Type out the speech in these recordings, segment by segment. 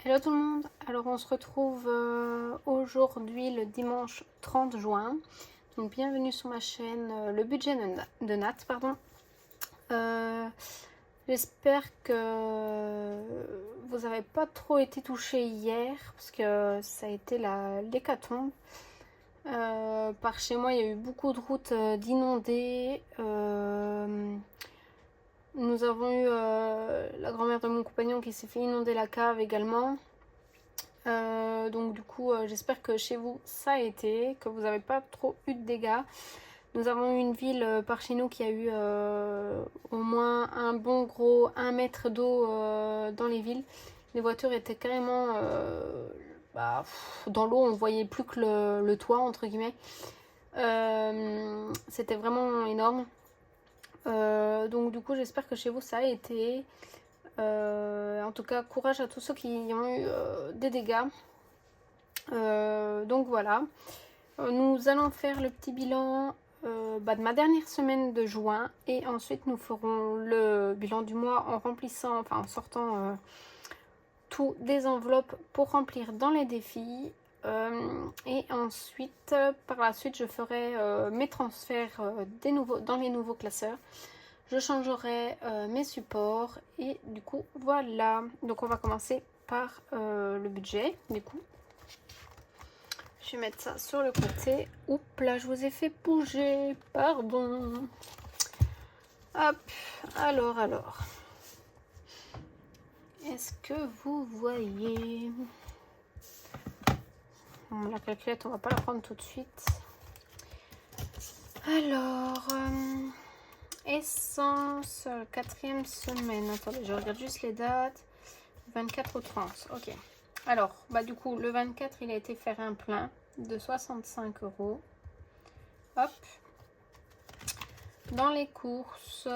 Hello tout le monde, alors on se retrouve aujourd'hui le dimanche 30 juin. Donc bienvenue sur ma chaîne Le Budget de Nat. J'espère que vous n'avez pas trop été touchés hier parce que ça a été l'hécatombe. Par chez moi il y a eu beaucoup de routes d'inondées. Nous avons eu la grand-mère de mon compagnon qui s'est fait inonder la cave également. Donc du coup j'espère que chez vous ça a été, que vous n'avez pas trop eu de dégâts. Nous avons eu une ville par chez nous qui a eu au moins un bon gros 1 mètre d'eau dans les villes. Les voitures étaient carrément dans l'eau, on voyait plus que le toit entre guillemets. C'était vraiment énorme. Donc du coup j'espère que chez vous ça a été. En tout cas courage à tous ceux qui ont eu des dégâts. Donc voilà, nous allons faire le petit bilan de ma dernière semaine de juin et ensuite nous ferons le bilan du mois en remplissant, en sortant tout des enveloppes pour remplir dans les défis. Et ensuite par la suite je ferai mes transferts dans les nouveaux classeurs. Je changerai mes supports et du coup voilà. Donc on va commencer par le budget du coup. Je vais mettre ça sur le côté. Oups, là je vous ai fait bouger, pardon. Hop, alors. Est-ce que vous voyez? Bon, la calculette, on va pas la prendre tout de suite. Alors, essence, 4e semaine. Attendez, je regarde juste les dates. 24 au 30, ok. Alors, du coup, le 24, il a été faire un plein de 65 €. Hop. Dans les courses,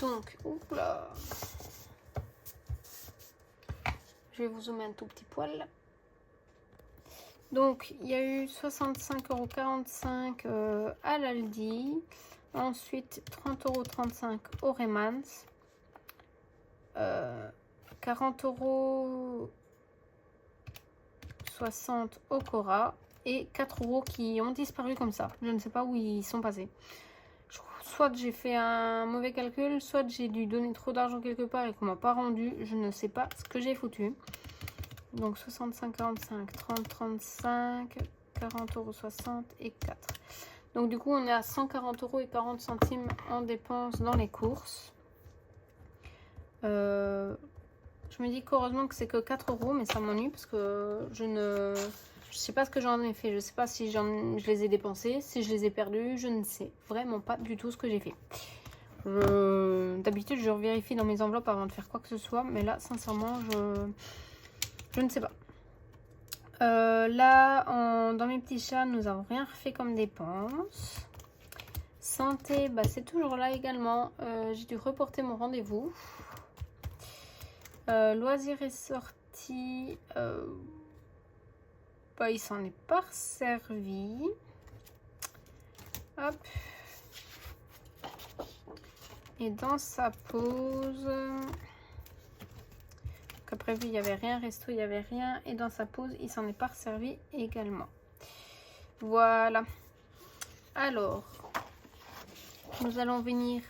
donc, oula. Je vais vous zoomer un tout petit poil. Donc, il y a eu 65,45 € à l'Aldi. Ensuite, 30,35 € au Remans. 40,60 € au Cora. Et 4 € qui ont disparu comme ça. Je ne sais pas où ils sont passés. Soit j'ai fait un mauvais calcul, soit j'ai dû donner trop d'argent quelque part et qu'on m'a pas rendu. Je ne sais pas ce que j'ai foutu. Donc 65,45, 30,35, 40,60 € et 4. Donc du coup on est à 140 € et 40 centimes en dépenses dans les courses. Je me dis qu'heureusement que c'est que 4 €, mais ça m'ennuie parce que je sais pas ce que j'en ai fait. Je sais pas si je les ai dépensés, si je les ai perdus, je ne sais vraiment pas du tout ce que j'ai fait. D'habitude je vérifie dans mes enveloppes avant de faire quoi que ce soit, mais là sincèrement je ne sais pas. Là, dans mes petits chats, nous n'avons rien refait comme dépenses. Santé, c'est toujours là également. J'ai dû reporter mon rendez-vous. Loisirs et sorties, il s'en est pas servi. Hop. Et dans sa pause... Comme prévu, il n'y avait rien, resto, il n'y avait rien. Et dans sa pause, il s'en est pas servi également. Voilà. Alors, nous allons venir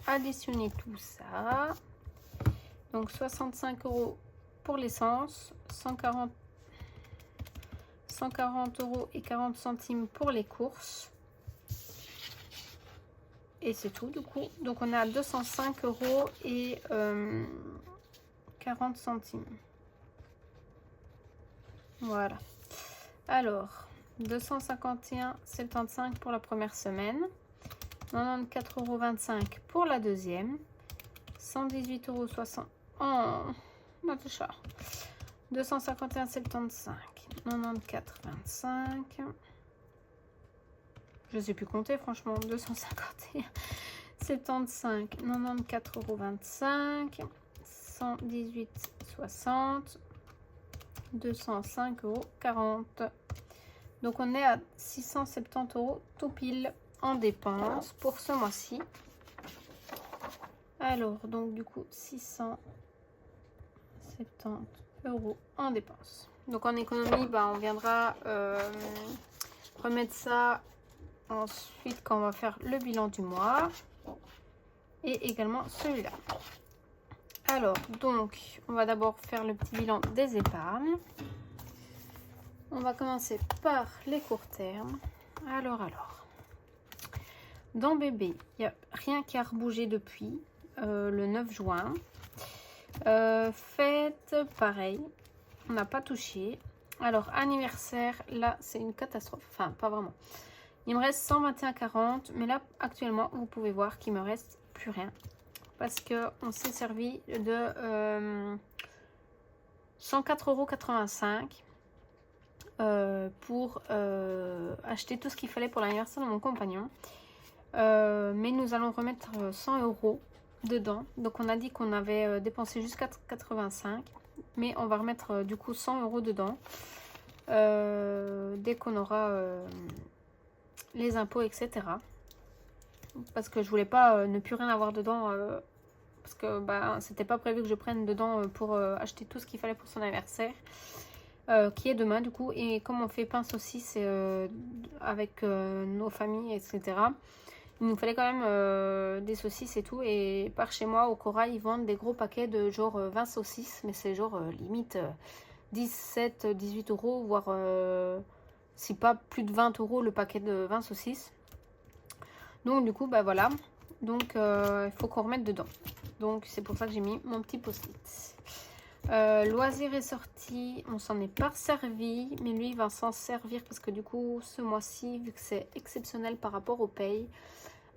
additionner tout ça. Donc, 65 € pour l'essence. 140 € et 40 centimes pour les courses. Et c'est tout du coup. Donc, on est à 205 € et... 40 centimes. Voilà. Alors, 251,75 € pour la première semaine. 94,25 € pour la deuxième. 118,60 € en Natacha. 251,75 €. 94,25 €. Je sais plus compter franchement. 251,75 €. 94,25 €. 118,60 €, 205,40 €. Donc on est à 670 € tout pile en dépenses pour ce mois-ci. Alors, donc du coup, 670 € en dépenses. Donc en économie, bah, on viendra remettre ça ensuite quand on va faire le bilan du mois. Et également celui-là. Alors, donc, on va d'abord faire le petit bilan des épargnes. On va commencer par les courts termes. Alors. Dans bébé, il n'y a rien qui a rebougé depuis le 9 juin. Fête, pareil, on n'a pas touché. Alors, anniversaire, là, c'est une catastrophe. Enfin, pas vraiment. Il me reste 121,40, mais là, actuellement, vous pouvez voir qu'il me reste plus rien. Parce qu'on s'est servi de 104,85 € pour acheter tout ce qu'il fallait pour l'anniversaire de mon compagnon. Mais nous allons remettre 100 € dedans. Donc on a dit qu'on avait dépensé jusqu'à 85, mais on va remettre du coup 100 € dedans dès qu'on aura les impôts, etc. Parce que je voulais pas ne plus rien avoir dedans parce que bah, c'était pas prévu que je prenne dedans pour acheter tout ce qu'il fallait pour son anniversaire qui est demain du coup. Et comme on fait pain saucisse avec nos familles, etc., il nous fallait quand même des saucisses et tout. Et par chez moi, au Corail, ils vendent des gros paquets de genre 20 saucisses. Mais c'est genre limite 17, 18 €, voire si pas plus de 20 € le paquet de 20 saucisses. Donc du coup, bah voilà. Donc il faut qu'on remette dedans. Donc c'est pour ça que j'ai mis mon petit post-it. Loisirs et sorties, on s'en est pas servi. Mais lui, il va s'en servir parce que du coup, ce mois-ci, vu que c'est exceptionnel par rapport aux payes,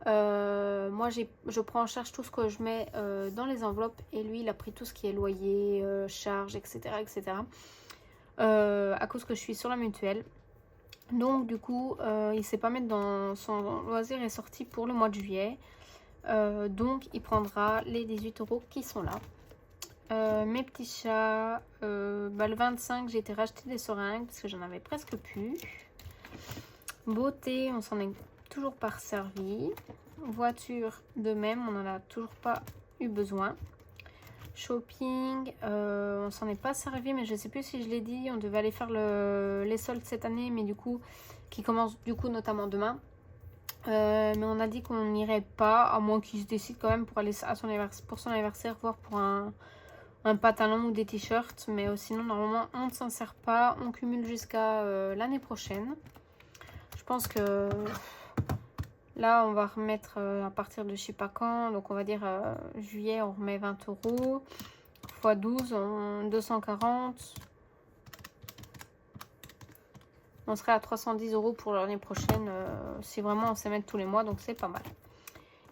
moi je prends en charge tout ce que je mets dans les enveloppes. Et lui, il a pris tout ce qui est loyer, charges, etc. À cause que je suis sur la mutuelle. Donc du coup, il ne sait pas mettre dans son loisir et sortie pour le mois de juillet. Donc il prendra les 18 € qui sont là. Mes petits chats, bah, le 25 j'ai été racheter des seringues parce que j'en avais presque plus. Beauté, on s'en est toujours pas servi. Voiture de même, on n'en a toujours pas eu besoin. Shopping, on s'en est pas servi, mais je sais plus si je l'ai dit, on devait aller faire les soldes cette année, mais du coup qui commence du coup notamment demain. Mais on a dit qu'on n'irait pas, à moins qu'il se décide quand même pour aller à pour son anniversaire, voire pour un pantalon ou des t-shirts. Mais sinon, normalement, on ne s'en sert pas. On cumule jusqu'à l'année prochaine. Je pense que là, on va remettre à partir de je sais pas quand. Donc, on va dire juillet, on remet 20 € x 12, 240. On serait à 310 € pour l'année prochaine si vraiment on sait mettre tous les mois, donc c'est pas mal.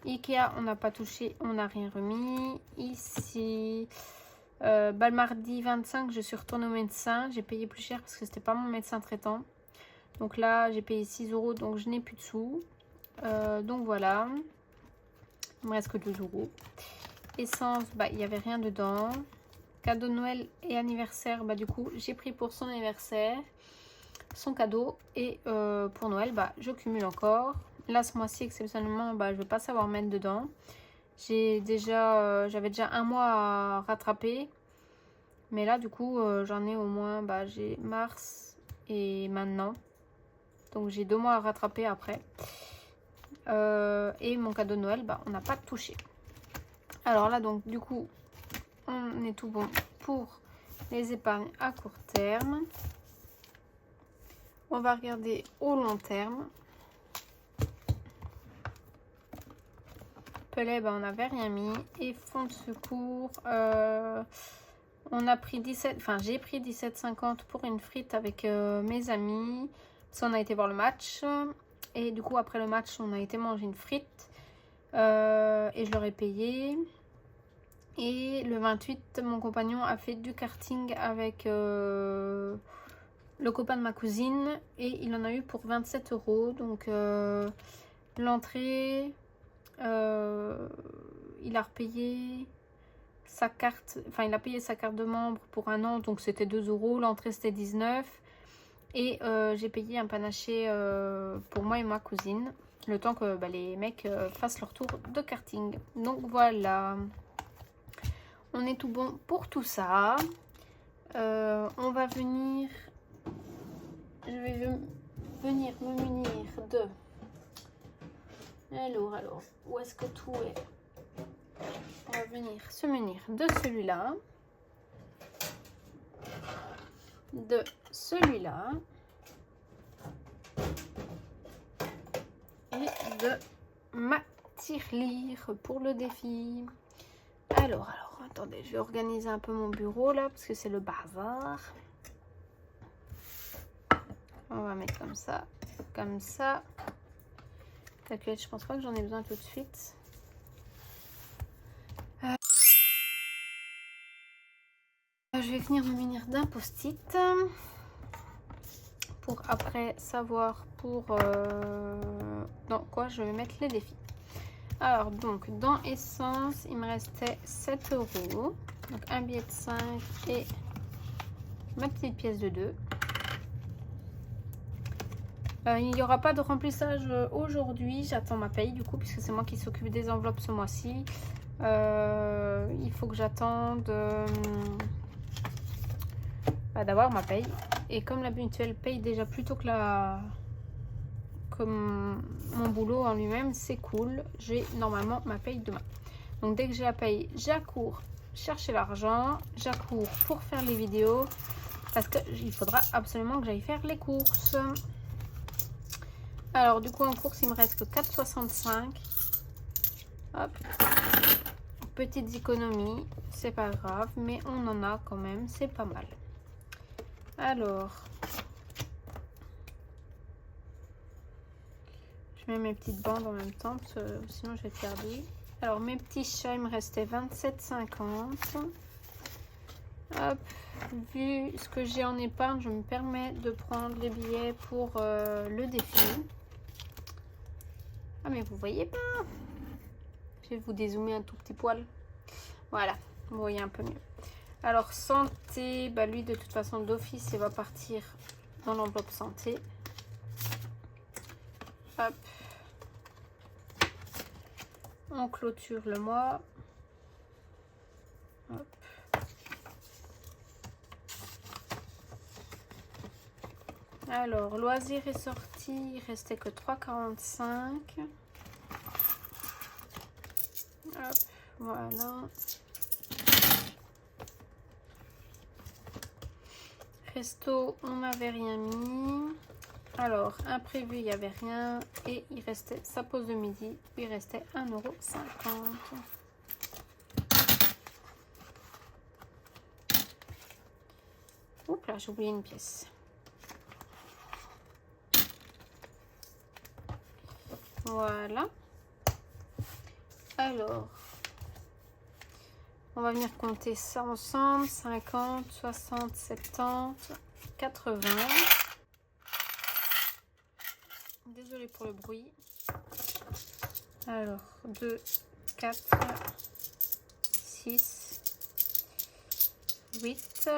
Ikea, on n'a pas touché, on n'a rien remis. Ici, le mardi 25, je suis retournée au médecin. J'ai payé plus cher parce que c'était pas mon médecin traitant. Donc là, j'ai payé 6 €, donc je n'ai plus de sous. Donc voilà. Il me reste que 2 €. Essence, bah, il n'y avait rien dedans. Cadeau de Noël et anniversaire, bah du coup, j'ai pris pour son anniversaire son cadeau. Et pour Noël, bah, je cumule encore. Là, ce mois-ci, exceptionnellement, bah, je ne vais pas savoir mettre dedans. J'avais déjà un mois à rattraper. Mais là, du coup, j'en ai au moins, bah, j'ai mars et maintenant. Donc, j'ai 2 mois à rattraper après. Et mon cadeau de Noël, bah, on n'a pas touché. Alors là, donc, du coup, on est tout bon pour les épargnes à court terme. On va regarder au long terme. Pellet, bah, on n'avait rien mis. Et fonds de secours, on a pris 17, enfin j'ai pris 17,50 pour une frite avec mes amis. Parce qu'on a été voir le match. Et du coup, après le match, on a été manger une frite. Et je leur ai payé. Et le 28, mon compagnon a fait du karting avec le copain de ma cousine. Et il en a eu pour 27 €. Donc l'entrée, il a repayé sa carte. Enfin, il a payé sa carte de membre pour 1 an. Donc c'était 2 €. L'entrée, c'était 19. Et j'ai payé un panaché pour moi et ma cousine. Le temps que les mecs fassent leur tour de karting. Donc voilà. On est tout bon pour tout ça. On va venir... Je vais venir me munir de... Alors, où est-ce que tout est? On va venir se munir de celui-là. De celui-là. Et de ma tirelire pour le défi. Alors, attendez, je vais organiser un peu mon bureau là, parce que c'est le bazar. On va mettre comme ça, comme ça. Calculette, je pense pas que j'en ai besoin tout de suite. Je vais venir me munir d'un post-it pour après savoir pour dans quoi je vais mettre les défis. Alors donc dans essence il me restait 7 €, donc un billet de 5 et ma petite pièce de 2. Il n'y aura pas de remplissage aujourd'hui, j'attends ma paye du coup puisque c'est moi qui s'occupe des enveloppes ce mois-ci. Il faut que j'attende d'avoir ma paye, et comme la mutuelle paye déjà plus tôt que mon boulot en lui-même, c'est cool, j'ai normalement ma paye demain. Donc dès que j'ai la paye, j'accours chercher l'argent, j'accours pour faire les vidéos parce qu'il faudra absolument que j'aille faire les courses. Alors du coup en course il me reste que 4,65. Hop, petites économies, c'est pas grave, mais on en a quand même, c'est pas mal. Alors, je mets mes petites bandes en même temps, parce que sinon je vais être perdue. Alors, mes petits chats, il me restait 27,50. Hop, vu ce que j'ai en épargne, je me permets de prendre les billets pour le défi. Ah, mais vous voyez pas. Je vais vous dézoomer un tout petit poil. Voilà, vous voyez un peu mieux. Alors santé, lui de toute façon d'office il va partir dans l'enveloppe santé. Hop. On clôture le mois. Hop. Alors loisirs et sorties, il restait que 3,45. Hop, voilà. Resto, on n'avait rien mis. Alors, imprévu, il n'y avait rien. Et il restait sa pause de midi. Il restait 1,50 €. Oups là, j'ai oublié une pièce. Voilà. Alors, on va venir compter ça ensemble. 50, 60, 70, 80. Désolée pour le bruit. Alors, 2, 4, 6, 8,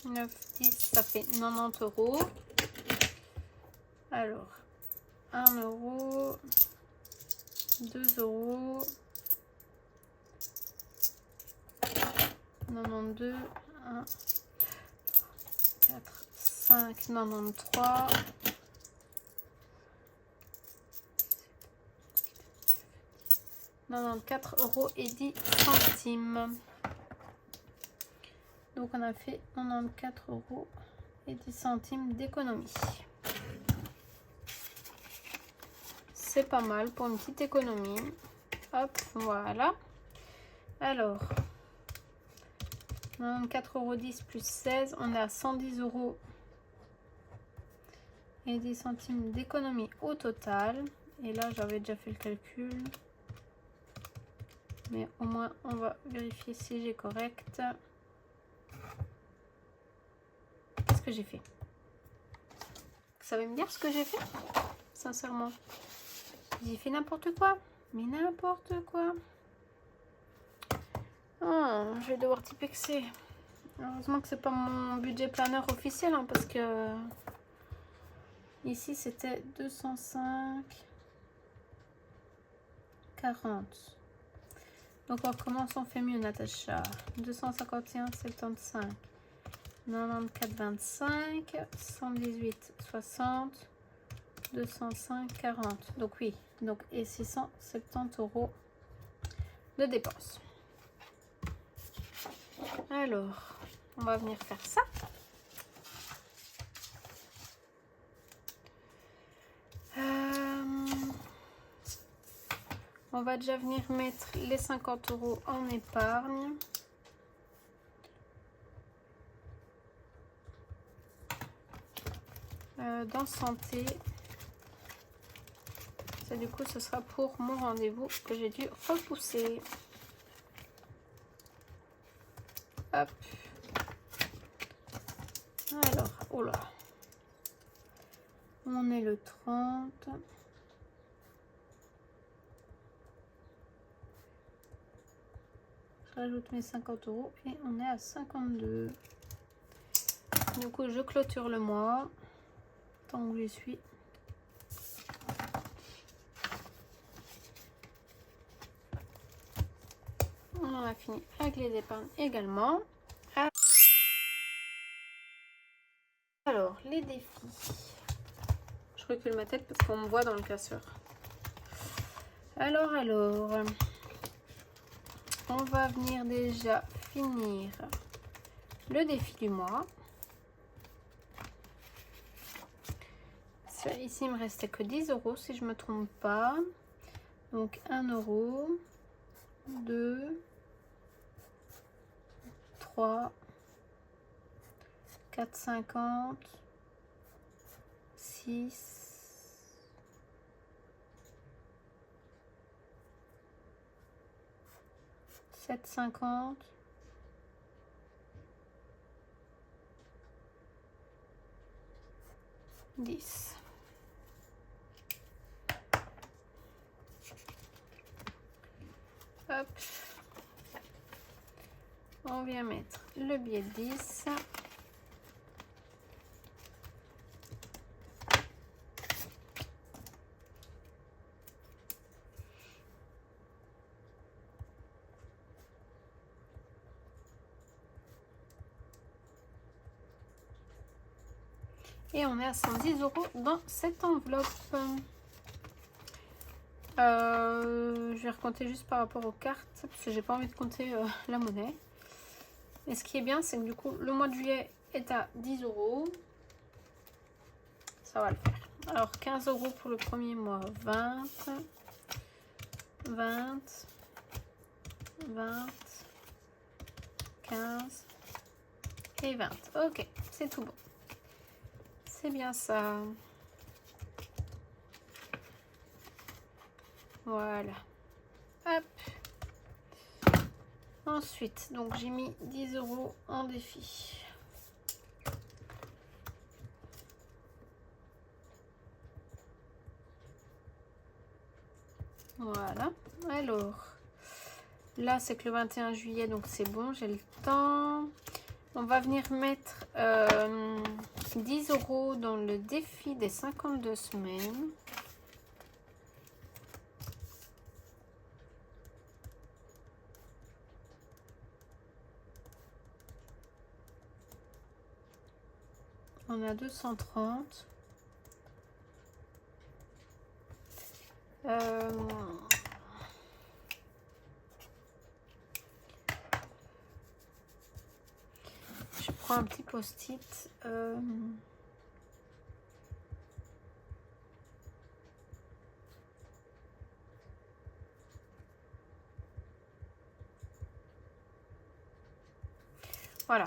9, 10, ça fait 90 €. Alors, 1 €, 2 €, 92, 1, 4, 5, 93, 94,10 €. Donc on a fait 94,10 € d'économie. C'est pas mal pour une petite économie. Hop, voilà. Alors, 94,10 € plus 16, on est à 110,10 € d'économie au total. Et là, j'avais déjà fait le calcul. Mais au moins, on va vérifier si j'ai correct. Qu'est-ce que j'ai fait? Vous savez me dire ce que j'ai fait? Sincèrement. J'ai fait n'importe quoi. Mais n'importe quoi. Oh, je vais devoir t'y pexer. Heureusement que c'est pas mon budget planeur officiel, hein, parce que ici c'était 205, 40. Donc on recommence, on fait mieux, Natacha. 251, 75, 94, 25, 118, 60, 205, 40. Donc oui, donc et 670 € de dépenses. Alors, on va venir faire ça. On va déjà venir mettre les 50 € en épargne. Dans santé. Ça, du coup, ce sera pour mon rendez-vous que j'ai dû repousser. Hop. Alors, oh là. On est le 30. Je rajoute mes 50 € et on est à 52. Du coup, je clôture le mois. Tant que j'y suis. On en a fini avec les épargnes également. Alors, les défis. Je recule ma tête parce qu'on me voit dans le classeur. Alors, on va venir déjà finir le défi du mois. Ça, ici, il me restait que 10 € si je me trompe pas. Donc 1 €, 2, 3, 4,50, 6, 7,50, 10. Hop. On vient mettre le billet de 10. Et on est à 110 € dans cette enveloppe. Je vais recompter juste par rapport aux cartes parce que j'ai pas envie de compter la monnaie. Et ce qui est bien, c'est que du coup, le mois de juillet est à 10 €. Ça va le faire. Alors, 15 € pour le premier mois, 20, 20, 20, 15 et 20. Ok, c'est tout bon. C'est bien ça. Voilà. Hop. Ensuite, donc j'ai mis 10 € en défi. Voilà. Alors, là c'est que le 21 juillet, donc c'est bon, j'ai le temps. On va venir mettre 10 € dans le défi des 52 semaines. On a 230. Je prends un petit post-it. Voilà.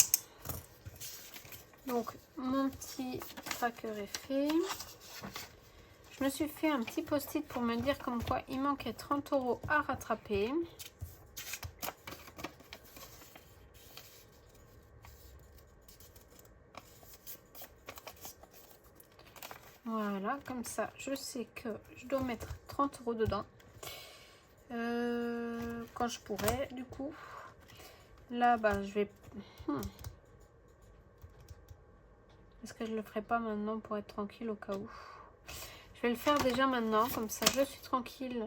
Donc, mon petit tracker est fait. Je me suis fait un petit post-it pour me dire comme quoi il manquait 30 € à rattraper. Voilà, comme ça, je sais que je dois mettre 30 € dedans. Quand je pourrai, du coup. Là, bah, je vais... Est-ce que je le ferai pas maintenant pour être tranquille au cas où? Je vais le faire déjà maintenant, comme ça je suis tranquille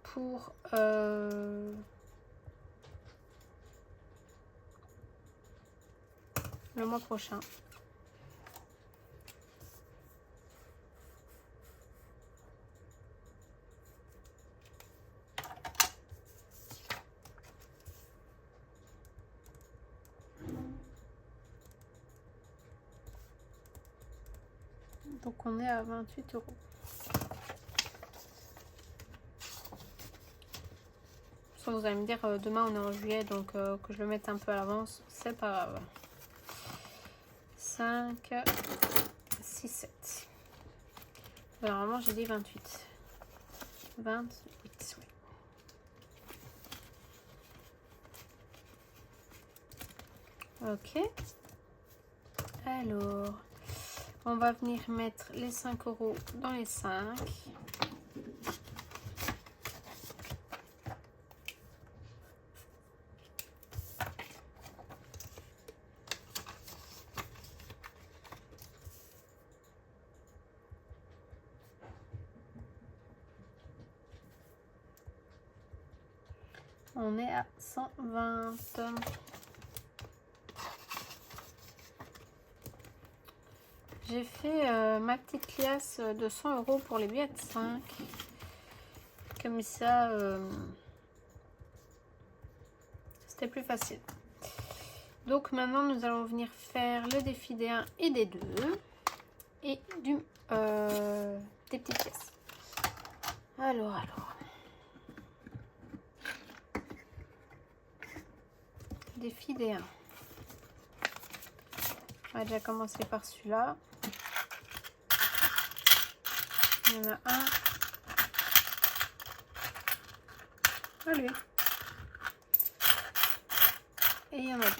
pour le mois prochain. Donc on est à 28 €. Ça, vous allez me dire, demain on est en juillet, donc que je le mette un peu à l'avance, c'est pas grave. 5, 6, 7. Normalement j'ai dit 28. 28, oui. Ok. Alors, on va venir mettre les 5 € dans les 5. On est à 120. J'ai fait ma petite liasse de 100 € pour les billets de 5. Comme ça, c'était plus facile. Donc maintenant, nous allons venir faire le défi des 1 et des 2. Et des petites pièces. Alors. Défi des 1. On va déjà commencer par celui-là. Il y en a un. Allez. Et il y en a 2.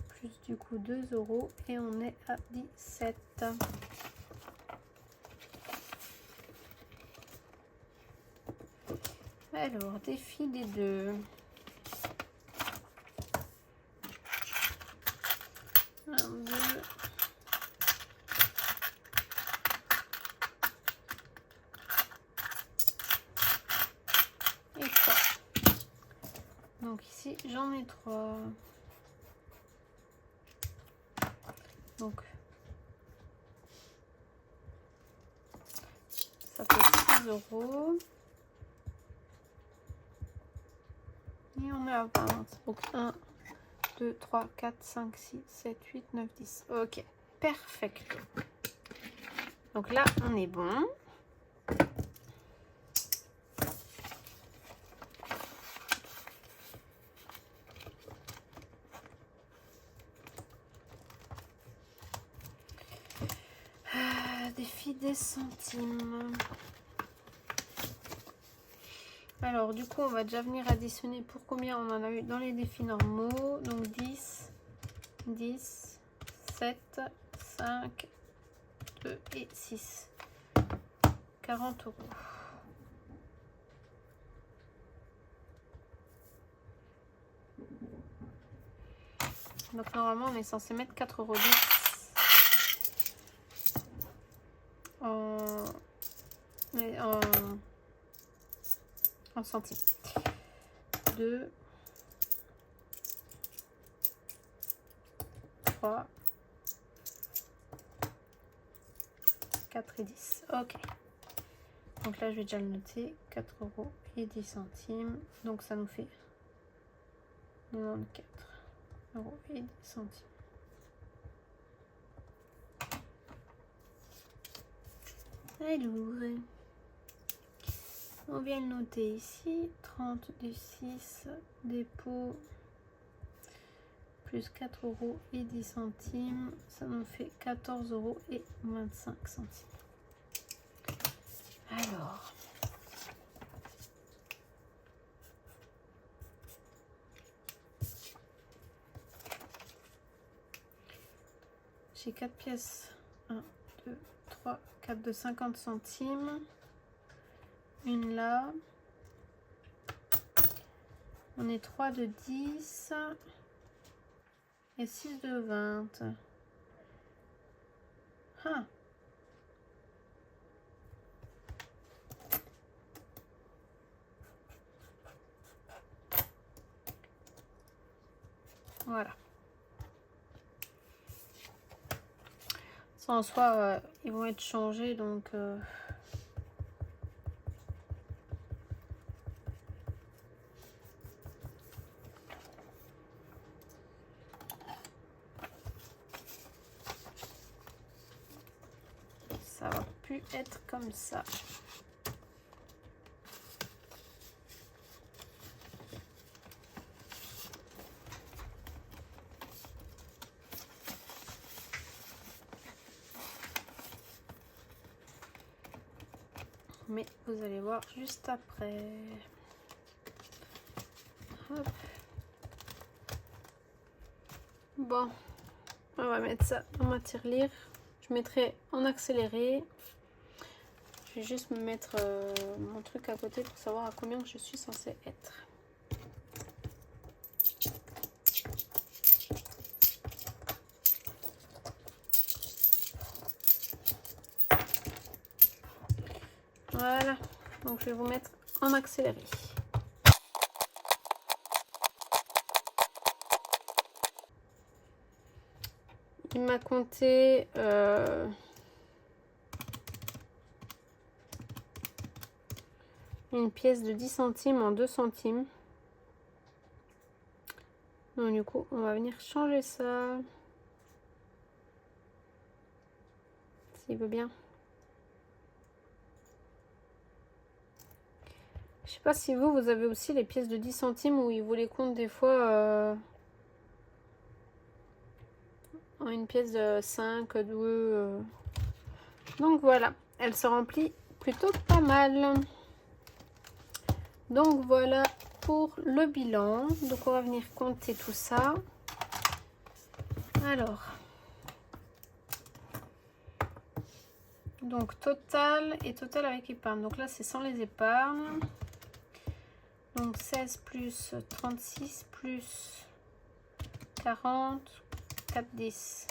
Plus du coup 2 € et on est à 17. Alors, défi des 2. 1, 2. Et 3. Donc ici, j'en ai 3. Donc, ça fait 6 €. Et on est à 20. Donc 1, 2, 3, 4, 5, 6, 7, 8, 9, 10. Ok, perfect. Donc là, on est bon. Défi des centimes. Alors, du coup, on va déjà venir additionner pour combien on en a eu dans les défis normaux. Donc 10, 10, 7, 5, 2 et 6. 40 €. Donc normalement, on est censé mettre 4,10 € en centimes. 2, 3, 4 et 10. Ok. Donc là, je vais déjà le noter. 4 € et 10 centimes. Donc ça nous fait 94 € et 10 centimes. Alors, on vient le noter ici. 30 du 6, dépôt, plus 4 € et 10 centimes. Ça nous fait 14 € et 25 centimes. Alors, j'ai 4 pièces. 1, 2, 3, 4 de 50 centimes. une là. On est 3 de 10 et 6 de 20. Ah. Voilà. Ça en soi, ils vont être changés, donc ça va plus être comme ça. Mais vous allez voir juste après. Hop. Bon, on va mettre ça dans ma tirelire. Je mettrai en accéléré. Je vais juste me mettre mon truc à côté pour savoir à combien je suis censée être. Voilà, donc je vais vous mettre en accéléré. Il m'a compté une pièce de 10 centimes en 2 centimes. Donc du coup, on va venir changer ça. S'il veut bien. Je sais pas si vous avez aussi les pièces de 10 centimes où ils vous les comptent des fois en une pièce de 5, 2. Donc voilà, elle se remplit plutôt pas mal. Donc voilà pour le bilan. Donc on va venir compter tout ça. Alors, donc total et total avec épargne. Donc là c'est sans les épargnes. Donc 16 plus 36 plus 40, 4, 10.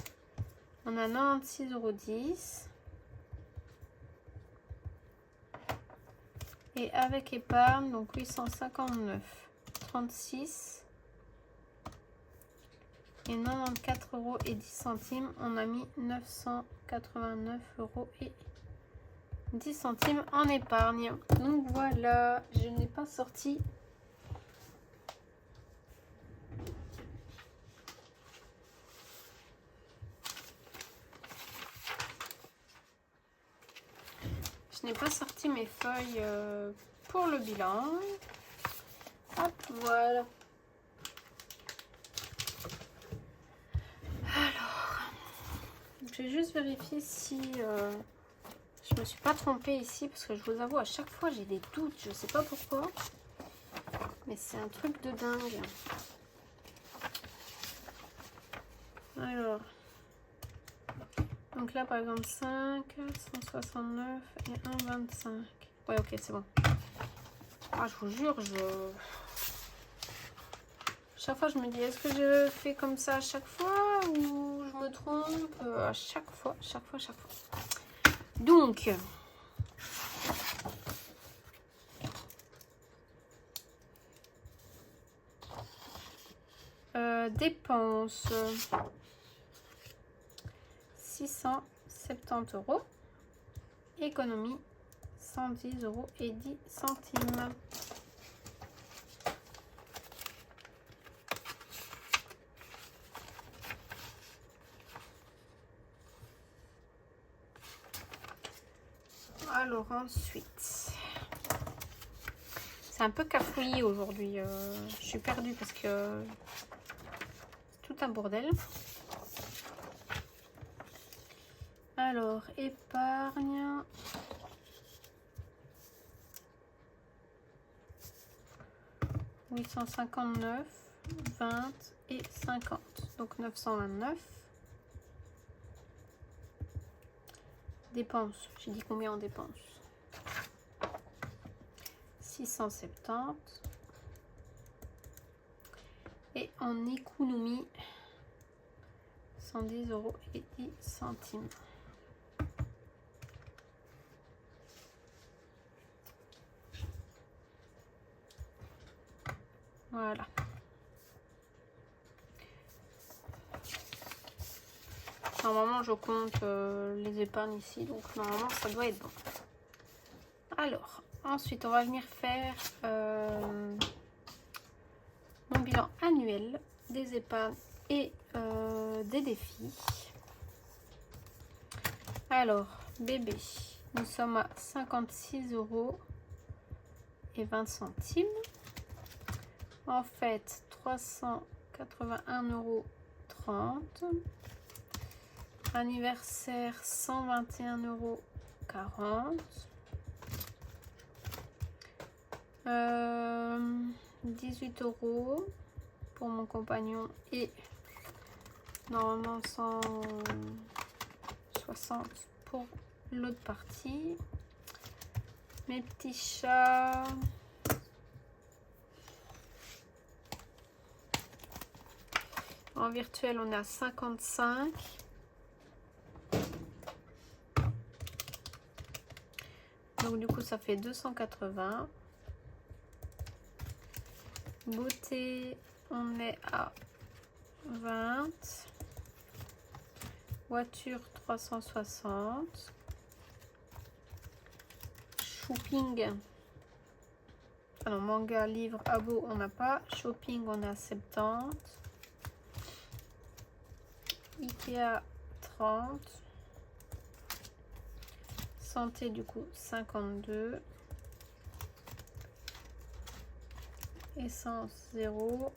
On a 96,10 €. Et avec épargne, donc 859, 36 et 94,10 €. On a mis 989,10 € en épargne. Donc voilà, je n'ai pas sorti. Je n'ai pas sorti mes feuilles pour le bilan. Hop, voilà. Alors, je vais juste vérifier si je me suis pas trompée ici, parce que je vous avoue, à chaque fois j'ai des doutes, je sais pas pourquoi, mais c'est un truc de dingue. Alors, donc là par exemple 5, 169 et 1,25. Ouais, ok, c'est bon. Ah, je vous jure, chaque fois je me dis, est-ce que je fais comme ça à chaque fois ou je me trompe? À chaque fois. Donc, dépenses 670 €. Économie 110,10 €. Alors ensuite, c'est un peu cafouillé aujourd'hui. Je suis perdue parce que c'est tout un bordel. Alors, épargne. « 859, 20 et 50. Donc 929. Dépenses. J'ai dit combien en dépenses? 670. Et en économie, 110,10 €. Voilà. Normalement, je compte les épargnes ici, donc normalement, ça doit être bon. Alors, ensuite, on va venir faire mon bilan annuel des épargnes et des défis. Alors, bébé, nous sommes à 56,20 €. En fait, 381,30 €. Anniversaire, 121,40 €. 18 € pour mon compagnon et normalement 160 pour l'autre partie. Mes petits chats. En virtuel, on est à 55. Donc du coup, ça fait 280. Beauté, on est à 20. Voiture, 360. Shopping. Alors, manga, livre, abo, on n'a pas. Shopping, on est à 70. Ikea, 30. Santé, du coup, 52. Essence, 0.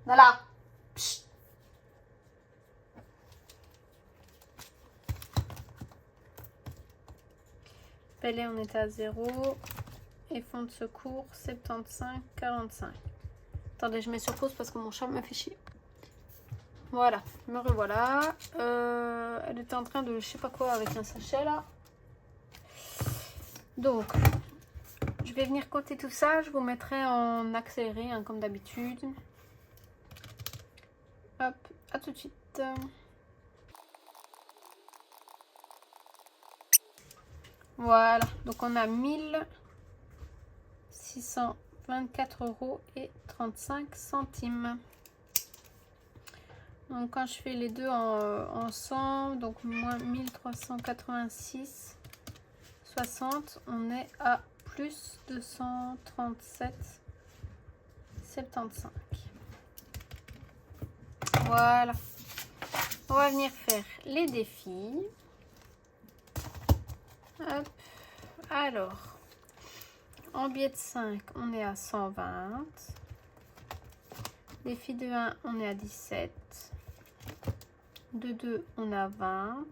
Voilà. Psst. Pelé, on était à 0. Et fonds de secours, 75, 45. Attendez, je mets sur pause parce que mon chat me fait chier. Voilà, me revoilà. Elle était en train de je sais pas quoi avec un sachet là. Donc, je vais venir compter tout ça. Je vous mettrai en accéléré, hein, comme d'habitude. Hop, à tout de suite. Voilà, donc on a 1624,35 €. Donc quand je fais les deux ensemble, donc moins 1386,60, on est à plus 237,75. Voilà. On va venir faire les défis. Hop. Alors, en biais de 5, on est à 120. Défi de 1, on est à 17. De 2, on a 20.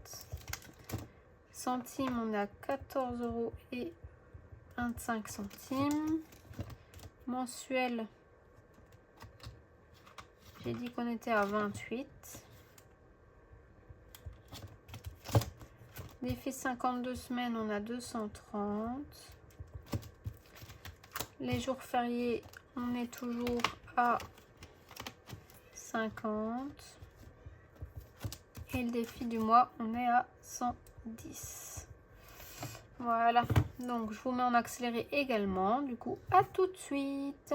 Centimes, on est à 14,25 €. Mensuel, j'ai dit qu'on était à 28. Défi 52 semaines, on a 230. Les jours fériés, on est toujours à 50. Et le défi du mois, on est à 110. Voilà, donc je vous mets en accéléré également. Du coup, à tout de suite.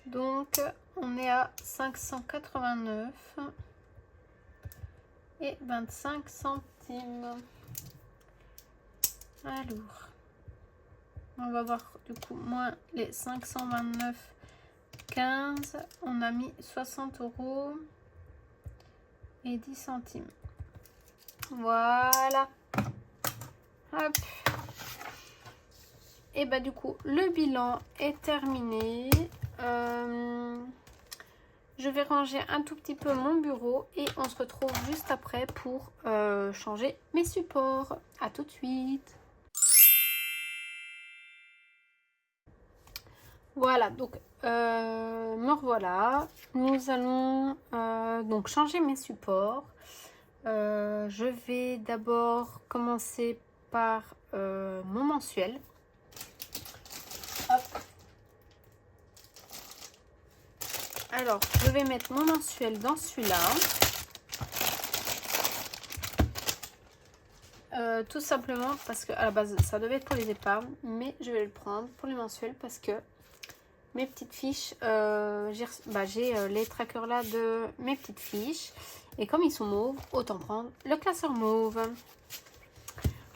Donc, on est à 589 et 25 centimes. Alors, on va voir du coup moins les 529,15. On a mis 60 € et 10 centimes. Voilà. Hop. Et bah du coup, le bilan est terminé. Je vais ranger un tout petit peu mon bureau et on se retrouve juste après pour changer mes supports. À tout de suite. Voilà, donc me revoilà. Nous allons donc changer mes supports. Je vais d'abord commencer par mon mensuel. Hop. Alors, je vais mettre mon mensuel dans celui-là. Tout simplement parce que à la base ça devait être pour les épargnes, mais je vais le prendre pour les mensuels parce que mes petites fiches, j'ai les trackers là de mes petites fiches et comme ils sont mauves, autant prendre le classeur mauve.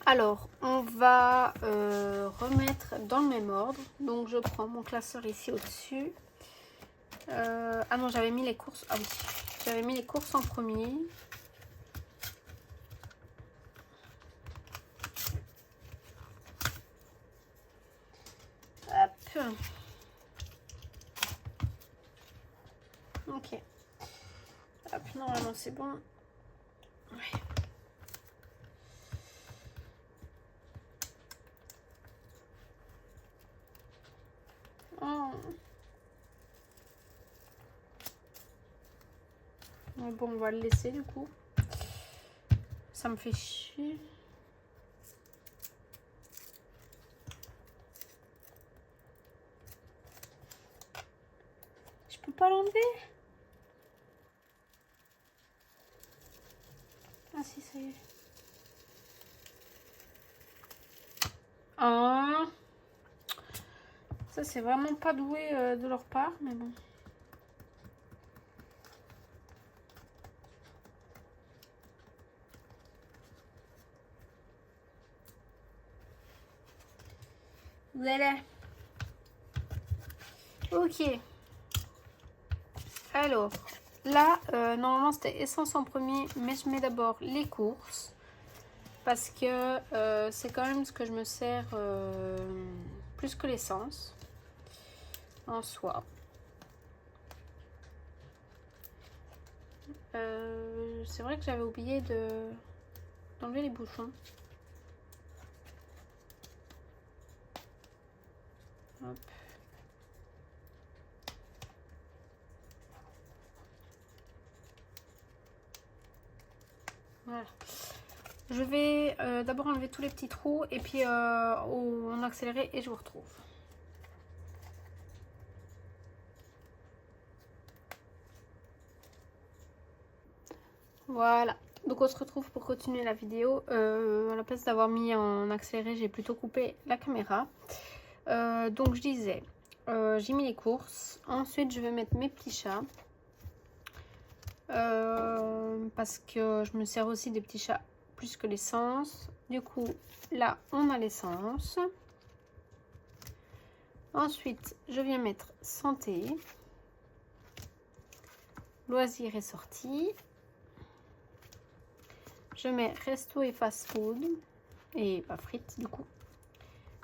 Alors on va remettre dans le même ordre, donc je prends mon classeur ici au-dessus. Ah non, j'avais mis les courses, ah oui, j'avais mis les courses en premier. Hop. Ok. Hop, normalement c'est bon. Ouais. Oh. Bon, on va le laisser du coup. Ça me fait chier. Je peux pas l'enlever. Ah si, ça y est. Ah. Ça c'est vraiment pas doué de leur part, mais bon. Voilà. Ok. Alors, là, normalement c'était essence en premier, mais je mets d'abord les courses. Parce que c'est quand même ce que je me sers plus que l'essence en soi. C'est vrai que j'avais oublié d'enlever les bouchons. Hop. Voilà. Je vais d'abord enlever tous les petits trous et puis en accéléré et je vous retrouve. Voilà, donc on se retrouve pour continuer la vidéo. À la place d'avoir mis en accéléré, j'ai plutôt coupé la caméra. Donc je disais, j'ai mis les courses. Ensuite, je vais mettre mes petits chats. Parce que je me sers aussi des petits chats plus que l'essence. Du coup, là, on a l'essence. Ensuite, je viens mettre santé. Loisirs et sorties. Je mets resto et fast food. Et pas frites, du coup.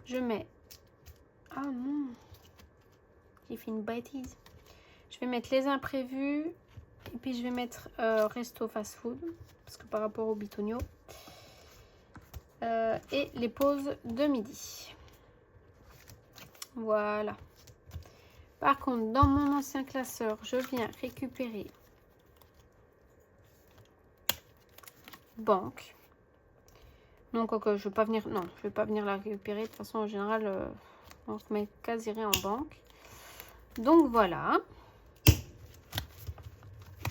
Je mets... Ah non, j'ai fait une bêtise. Je vais mettre les imprévus. Et puis je vais mettre resto fast food. Parce que par rapport au bitonio. Et les pauses de midi. Voilà. Par contre, dans mon ancien classeur, je viens récupérer banque. Donc, je vais pas venir. Non, je vais pas venir la récupérer. De toute façon, en général, on se met quasiré en banque. Donc voilà.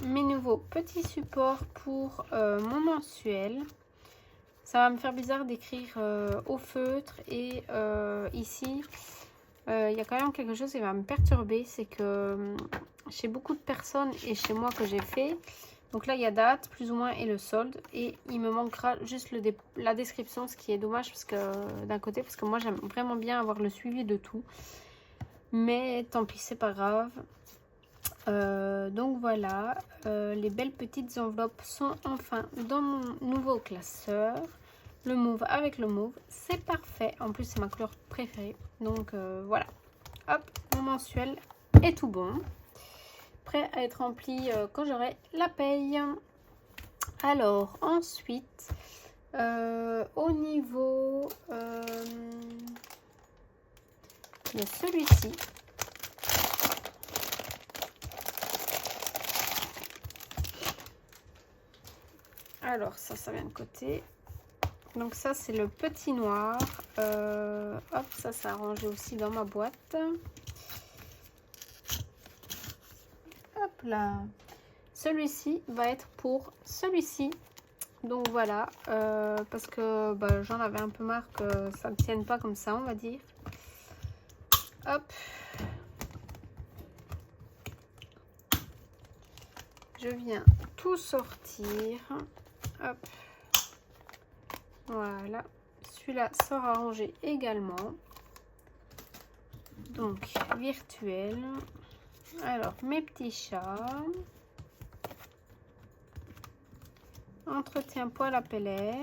Mes nouveaux petits supports pour mon mensuel. Ça va me faire bizarre d'écrire au feutre et ici. Il y a quand même quelque chose qui va me perturber, c'est que chez beaucoup de personnes et chez moi que j'ai fait, donc là il y a date plus ou moins et le solde et il me manquera juste la description, ce qui est dommage parce que d'un côté parce que moi j'aime vraiment bien avoir le suivi de tout, mais tant pis, c'est pas grave. Donc voilà, les belles petites enveloppes sont enfin dans mon nouveau classeur. Le mauve avec le mauve, c'est parfait. En plus, c'est ma couleur préférée. Donc voilà. Hop, mon mensuel est tout bon. Prêt à être rempli quand j'aurai la paye. Alors, ensuite, au niveau... il y a celui-ci. Alors ça vient de côté. Donc ça c'est le petit noir. Hop, ça a rangé aussi dans ma boîte. Hop là. Celui-ci va être pour celui-ci. Donc voilà, parce que bah, j'en avais un peu marre que ça ne tienne pas comme ça, on va dire. Hop. Je viens tout sortir. Hop. Voilà. Celui-là sera rangé également. Donc, virtuel. Alors, mes petits chats. Entretien poêle à pellets.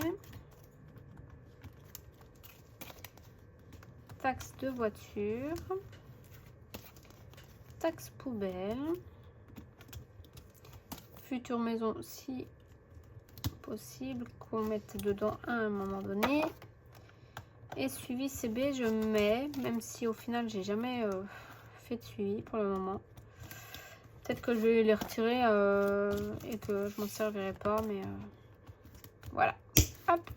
Taxe de voiture. Taxe poubelle. Future maison si possible qu'on mette dedans à un moment donné. Et suivi CB je mets, même si au final j'ai jamais fait de suivi pour le moment. Peut-être que je vais les retirer et que je m'en servirai pas, mais voilà. Hop.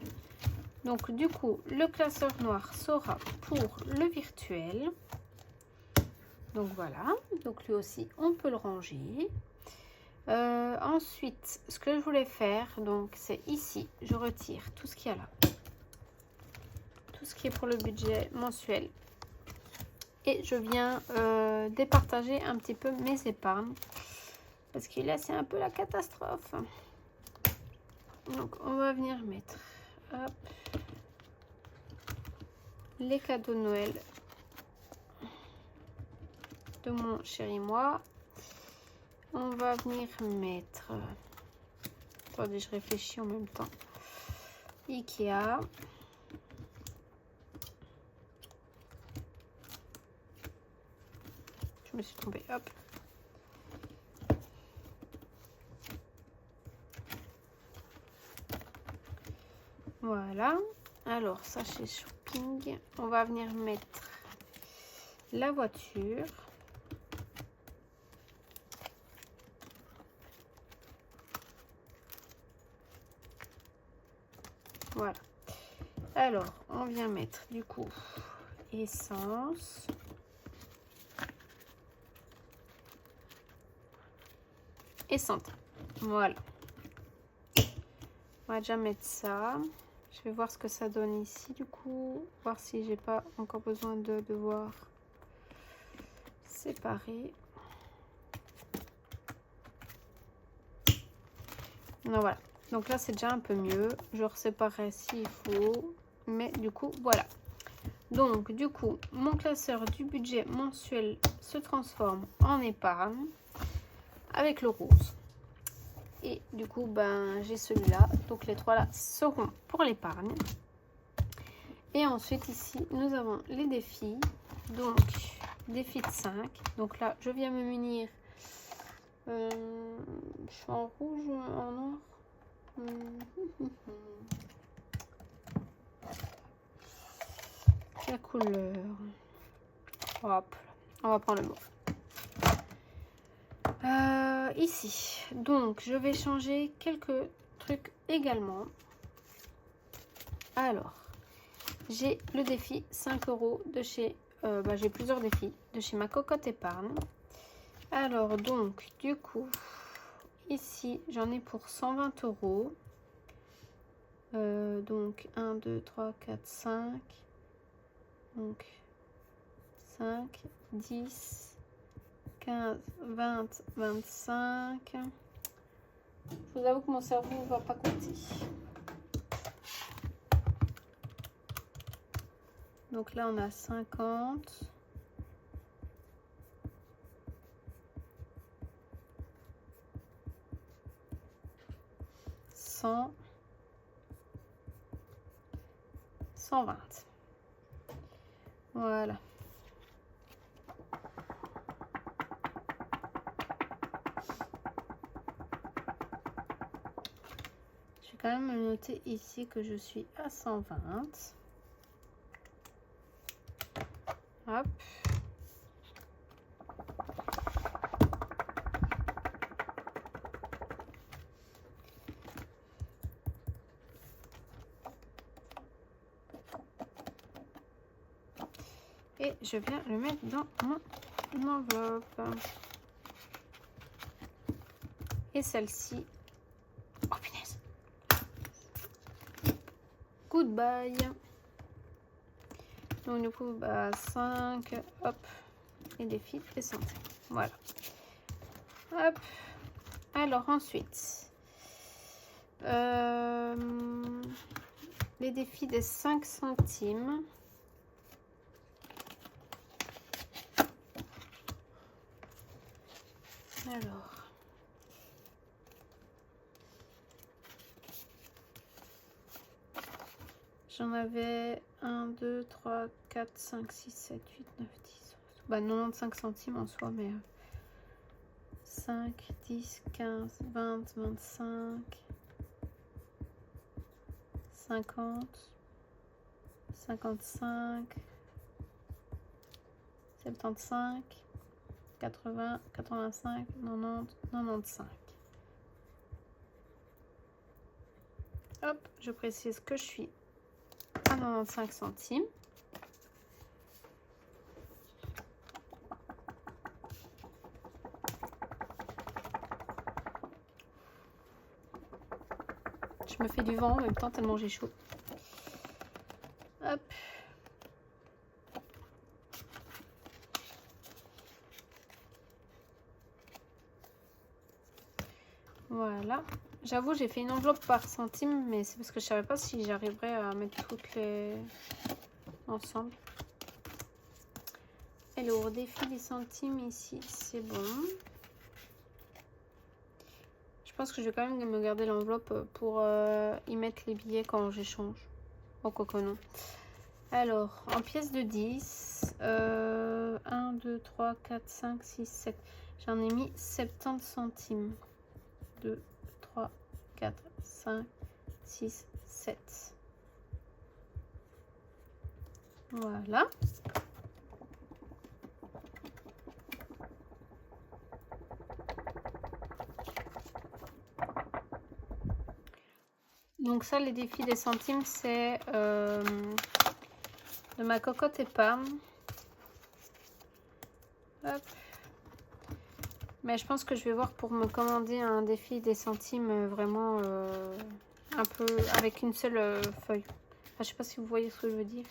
Donc du coup le classeur noir sera pour le virtuel. Donc voilà, donc lui aussi on peut le ranger. Ensuite, ce que je voulais faire, donc c'est ici, je retire tout ce qu'il y a là, tout ce qui est pour le budget mensuel, et je viens départager un petit peu mes épargnes parce que là c'est un peu la catastrophe. Donc on va venir mettre hop, les cadeaux de Noël de mon chéri moi. On va venir mettre, attendez, je réfléchis en même temps, Ikea. Je me suis trompée, hop. Voilà. Alors, ça chez Shopping, on va venir mettre la voiture. Voilà. Alors, on vient mettre du coup essence. Et santé. Voilà. On va déjà mettre ça. Je vais voir ce que ça donne ici du coup. Voir si j'ai pas encore besoin de devoir séparer. Non, voilà. Donc là c'est déjà un peu mieux. Je reséparerai s'il faut. Mais du coup voilà. Donc du coup mon classeur du budget mensuel se transforme en épargne avec le rose. Et du coup ben j'ai celui-là. Donc les trois là seront pour l'épargne. Et ensuite ici nous avons les défis. Donc défi de 5. Donc là je viens me munir. Je suis en rouge, en or. La couleur. Hop, on va prendre le mauve. Ici, donc je vais changer quelques trucs également. Alors, j'ai le défi 5 € de chez. J'ai plusieurs défis de chez ma cocotte épargne. Alors, donc, du coup, ici, j'en ai pour 120 €. Donc 1, 2, 3, 4, 5. Donc 5, 10, 15, 20, 25. Je vous avoue que mon cerveau ne va pas compter. Donc là, on a 50. 100. 120. Voilà. Je vais quand même noter ici que je suis à 120. Hop. Et je viens le mettre dans mon enveloppe. Et celle-ci. Oh punaise. Goodbye. Donc du coup, 5, hop, et défi et santé. Voilà. Hop. Alors ensuite, les défis des 5 centimes. Alors. J'en avais 1, 2, 3, 4, 5, 6, 7, 8, 9, 10. 95 centimes en soi, mais 5, 10, 15, 20, 25, 50, 55, 75, 80, 85, 90, 95. Hop, je précise que je suis à 95 centimes. Je me fais du vent en même temps tellement j'ai chaud. Hop. Voilà. J'avoue, j'ai fait une enveloppe par centime, mais c'est parce que je savais pas si j'arriverais à mettre toutes les ensemble. Alors, défi des centimes ici, c'est bon. Je pense que je vais quand même me garder l'enveloppe pour y mettre les billets quand j'échange. Oh, quoi non. Alors, en pièces de 10, 1, 2, 3, 4, 5, 6, 7. J'en ai mis 70 centimes. 2, 3, 4, 5, 6, 7. Voilà. Donc ça, les défis des centimes, c'est de ma cocotte épargne. Hop. Mais je pense que je vais voir pour me commander un défi des centimes vraiment un peu avec une seule feuille. Enfin, je sais pas si vous voyez ce que je veux dire.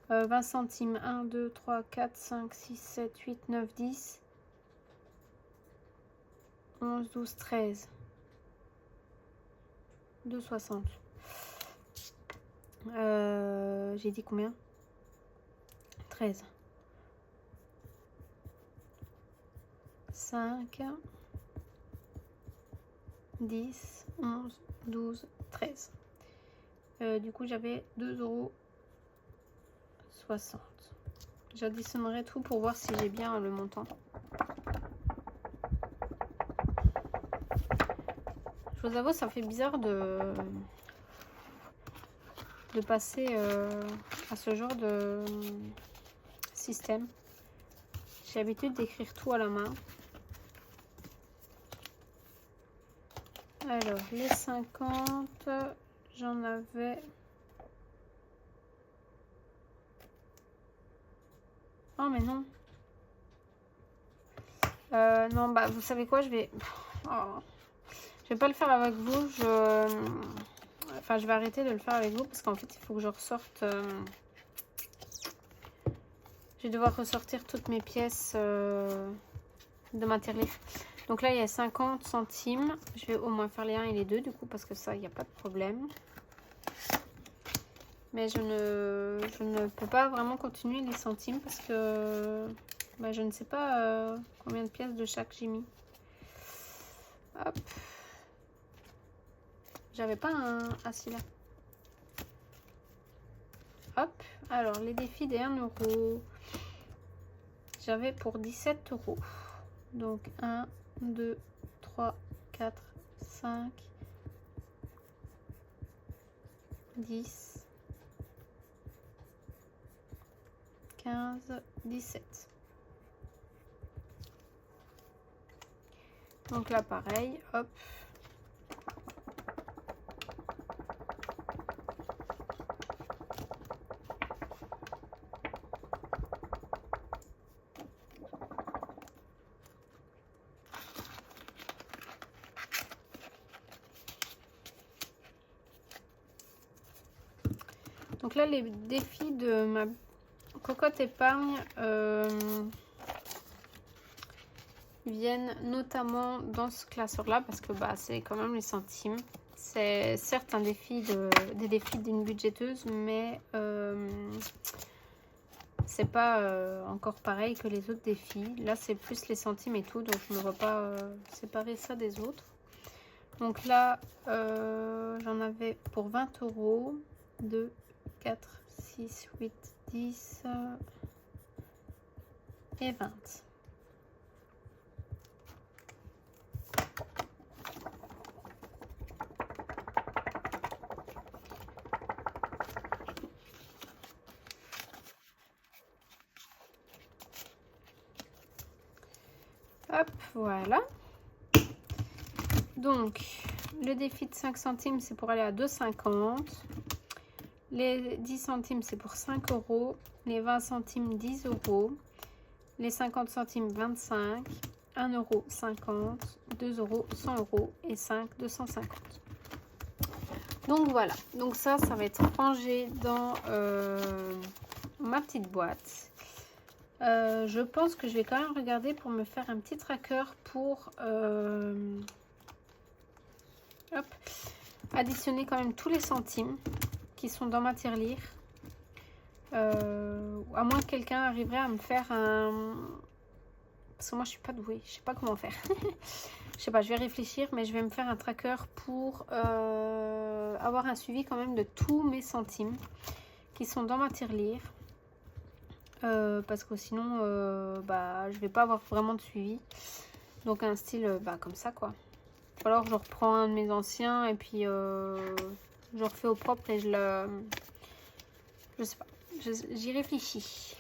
20 centimes. 1, 2, 3, 4, 5, 6, 7, 8, 9, 10. 11, 12, 13. 2,60. J'ai dit combien? 13. 5, 10, 11, 12, 13. Du coup, j'avais 2,60 €. J'additionnerai tout pour voir si j'ai bien le montant. Je vous avoue, ça fait bizarre de passer à ce genre de système. J'ai l'habitude d'écrire tout à la main. Alors, les 50, j'en avais... Oh, mais non. Non, bah, vous savez quoi, je vais... Oh. Je vais pas le faire avec vous. Enfin, je vais arrêter de le faire avec vous parce qu'en fait, il faut que je ressorte... Je vais devoir ressortir toutes mes pièces de matériel. Donc là, il y a 50 centimes. Je vais au moins faire les 1 et les 2 du coup parce que ça, il n'y a pas de problème. Mais je ne peux pas vraiment continuer les centimes parce que bah, je ne sais pas combien de pièces de chaque j'ai mis. Hop. J'avais pas un... Ah si, là. Hop. Alors, les défis des 1 €. J'avais pour 17 €. Donc 1, 2, 3, 4, 5, 10, 15, 17. Donc là, pareil, hop. Donc là, les défis de ma cocotte épargne viennent notamment dans ce classeur-là parce que bah, c'est quand même les centimes. C'est certes un défi des défis d'une budgéteuse, mais c'est pas encore pareil que les autres défis. Là, c'est plus les centimes et tout, donc je ne vois pas séparer ça des autres. Donc là, j'en avais pour 20 €. 2, 4, 6, 8, 10 et 20. Hop, voilà. Donc, le défi de 5 centimes, c'est pour aller à 2,50 €. Les 10 centimes, c'est pour 5 €. Les 20 centimes, 10 €. Les 50 centimes, 25. 1 €, 50. 2 €, 100 € et 5, 250. Donc voilà. Donc ça va être rangé dans ma petite boîte. Je pense que je vais quand même regarder pour me faire un petit tracker pour additionner quand même tous les centimes qui sont dans ma tirelire. À moins que quelqu'un arriverait à me faire un... Parce que moi je suis pas douée, je sais pas comment faire. Je sais pas, je vais réfléchir, mais je vais me faire un tracker pour avoir un suivi quand même de tous mes centimes qui sont dans ma tirelire. Parce que sinon bah, je vais pas avoir vraiment de suivi. Donc un style comme ça quoi. Ou alors je reprends un de mes anciens et puis je refais au propre et je sais pas, j'y réfléchis.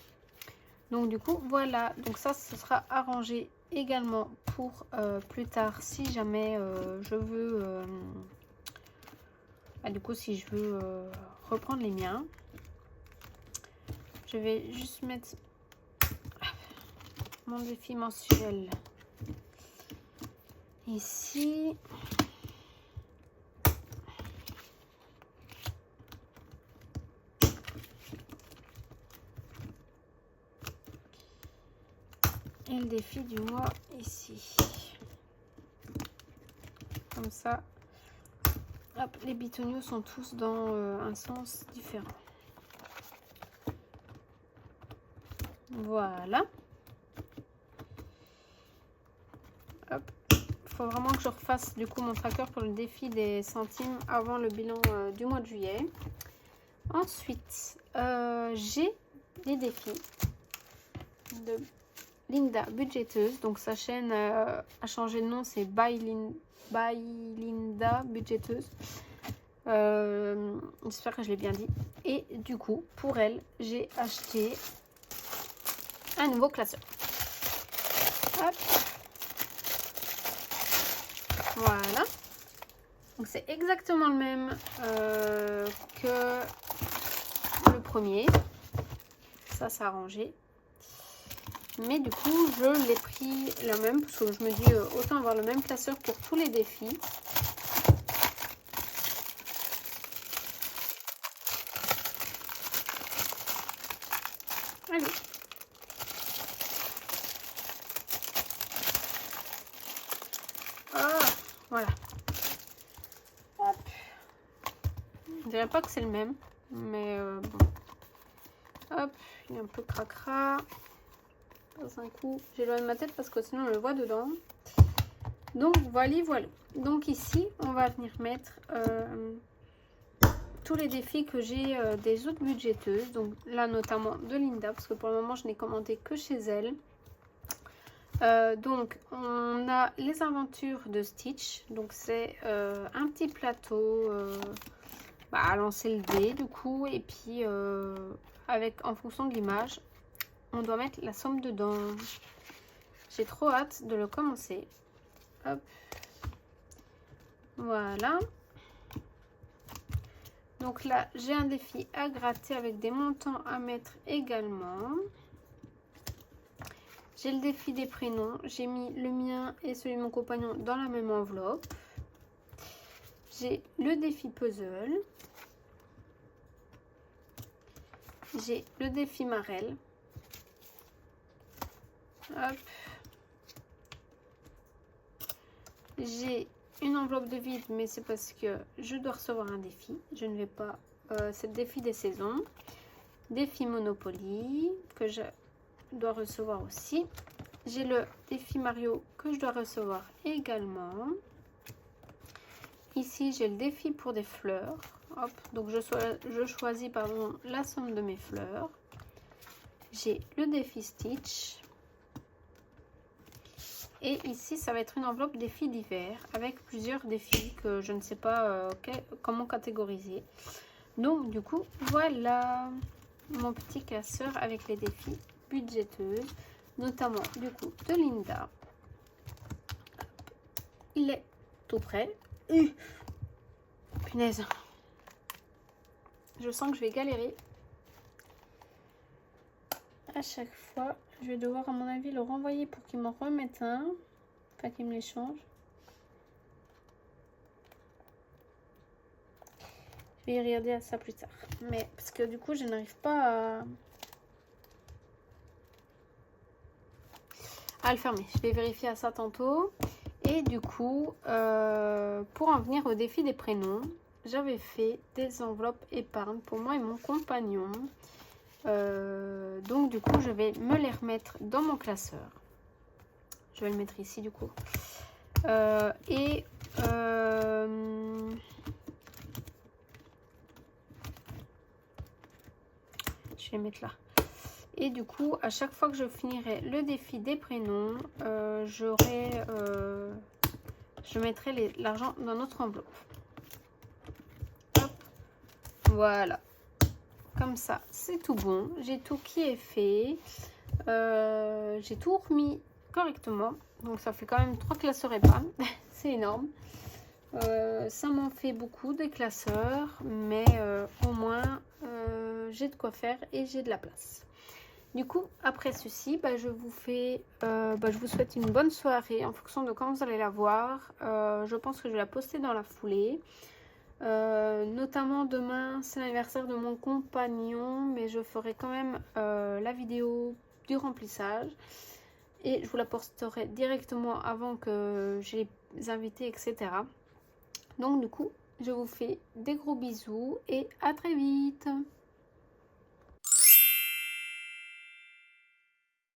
Donc du coup voilà, donc ça ce sera arrangé également pour plus tard si jamais je veux du coup si je veux reprendre les miens. Je vais juste mettre mon défi mensuel ici. Et le défi du mois ici. Comme ça, hop, les bitoniaux sont tous dans un sens différent. Voilà. Hop. Faut vraiment que je refasse du coup mon tracker pour le défi des centimes avant le bilan du mois de juillet. Ensuite, j'ai des défis de Linda Budgéteuse. Donc sa chaîne a changé de nom, c'est By Linda Budgéteuse. J'espère que je l'ai bien dit. Et du coup, pour elle, j'ai acheté un nouveau classeur. Hop. Voilà. Donc c'est exactement le même que le premier. Ça a rangé. Mais du coup, je l'ai pris le même parce que je me dis autant avoir le même classeur pour tous les défis. Allez. Ah, voilà. Hop. Je dirais pas que c'est le même, mais bon. Hop, il est un peu cracra. Passe un coup, j'éloigne ma tête parce que sinon on le voit dedans. Donc voilà. Donc ici, on va venir mettre tous les défis que j'ai des autres budgéteuses. Donc là notamment de Linda, parce que pour le moment je n'ai commandé que chez elle. Donc on a les aventures de Stitch. Donc c'est un petit plateau à lancer le dé du coup. Et puis en fonction de l'image, on doit mettre la somme dedans. J'ai trop hâte de le commencer. Hop. Voilà. Donc là, j'ai un défi à gratter avec des montants à mettre également. J'ai le défi des prénoms. J'ai mis le mien et celui de mon compagnon dans la même enveloppe. J'ai le défi puzzle. j'ai le défi Marelle. Hop. J'ai une enveloppe de vide, mais c'est parce que je dois recevoir un défi. Je ne vais pas... c'est le défi des saisons. Défi Monopoly, que je dois recevoir aussi. J'ai le défi Mario que je dois recevoir également. Ici, j'ai le défi pour des fleurs. Hop, donc je choisis pardon, la somme de mes fleurs. J'ai le défi Stitch. Et ici, ça va être une enveloppe défi d'hiver avec plusieurs défis que je ne sais pas comment catégoriser. Donc, du coup, voilà mon petit classeur avec les défis budgéteuses, notamment du coup de Linda. Il est tout prêt. Punaise. Je sens que je vais galérer. À chaque fois, je vais devoir à mon avis le renvoyer pour qu'il m'en remette un. Enfin, qu'il me l'échange. Je vais y regarder à ça plus tard. Mais parce que du coup, je n'arrive pas à le fermer. Je vais vérifier à ça tantôt. Et du coup, pour en venir au défi des prénoms, j'avais fait des enveloppes épargne pour moi et mon compagnon. Donc du coup, je vais me les remettre dans mon classeur. Je vais le mettre ici du coup. Je vais mettre là. Et du coup, à chaque fois que je finirai le défi des prénoms, je mettrai l'argent dans notre enveloppe. Hop. Voilà. Comme ça, c'est tout bon. J'ai tout qui est fait. J'ai tout remis correctement. Donc ça fait quand même 3 classeurs épargne. C'est énorme. Ça m'en fait beaucoup des classeurs. Mais au moins, j'ai de quoi faire et j'ai de la place. Du coup, après ceci, je vous souhaite une bonne soirée en fonction de quand vous allez la voir. Je pense que je vais la poster dans la foulée. Notamment demain, c'est l'anniversaire de mon compagnon, mais je ferai quand même la vidéo du remplissage. Et je vous la posterai directement avant que j'ai les invités, etc. Donc du coup, je vous fais des gros bisous et à très vite.